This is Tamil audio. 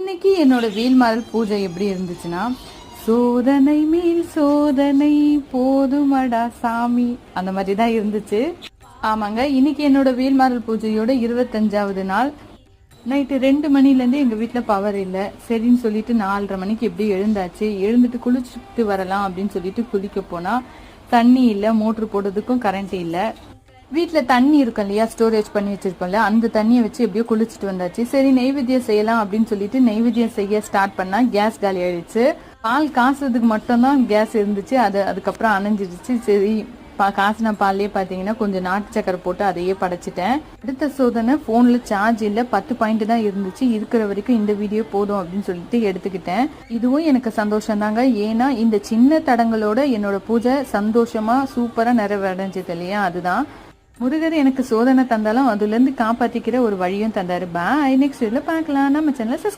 இன்னைக்கு என்னோட வேல்மாறல் பூஜை எப்படி இருந்துச்சுன்னா, சோதனை மேல் சோதனை போதுமடா சாமி அந்த மாதிரி தான் இருந்துச்சு. ஆமாங்க, இன்னைக்கு என்னோட வேல்மாறல் பூஜையோட 25வது நாள். நைட்டு 2 மணிலேருந்து எங்கள் வீட்டில் பவர் இல்லை. சரின்னு சொல்லிட்டு 4:30 மணிக்கு எப்படி எழுந்தாச்சு. எழுந்துட்டு குளிச்சுட்டு வரலாம் அப்படின்னு சொல்லிட்டு குளிக்க போனால் தண்ணி இல்லை, மோட்ரு போடுறதுக்கும் கரண்ட் இல்லை. வீட்டில் தண்ணி இருக்கும் இல்லையா, ஸ்டோரேஜ் பண்ணி வச்சிருக்கோம்ல, அந்த தண்ணியை வச்சு எப்படியோ குளிச்சுட்டு வந்தாச்சு. சரி நெய்வேத்தியம் செய்யலாம் அப்படின்னு சொல்லிட்டு நெய்வேத்தியம் செய்ய ஸ்டார்ட் பண்ணா கேஸ் காலி ஆயிடுச்சு. பால் காசுறதுக்கு மட்டும்தான் கேஸ் இருந்துச்சு. அதுக்கப்புறம் அணைஞ்சிடுச்சு. சரி காசின பால்லேயே பார்த்தீங்கன்னா கொஞ்சம் நாட்டு சக்கரை போட்டு அதையே படைச்சிட்டேன். அடுத்த சோதனை ஃபோனில் சார்ஜ் இல்லை, 10 பாயிண்ட் தான் இருந்துச்சு. இருக்கிற வரைக்கும் இந்த வீடியோ போதும் அப்படின்னு சொல்லிட்டு எடுத்துக்கிட்டேன். இதுவும் எனக்கு சந்தோஷம் தாங்க. ஏன்னா இந்த சின்ன தடங்களோட என்னோட பூஜை சந்தோஷமா சூப்பரா நிறைவடைஞ்சது இல்லையா. அதுதான் முருகர் எனக்கு சோதனை தந்தாலும் அதுல இருந்து காப்பாத்திக்கிற ஒரு வழியும் தந்தாரு. பாய், நெக்ஸ்ட் வீடியோல பார்க்கலாம். நம்ம சேனலை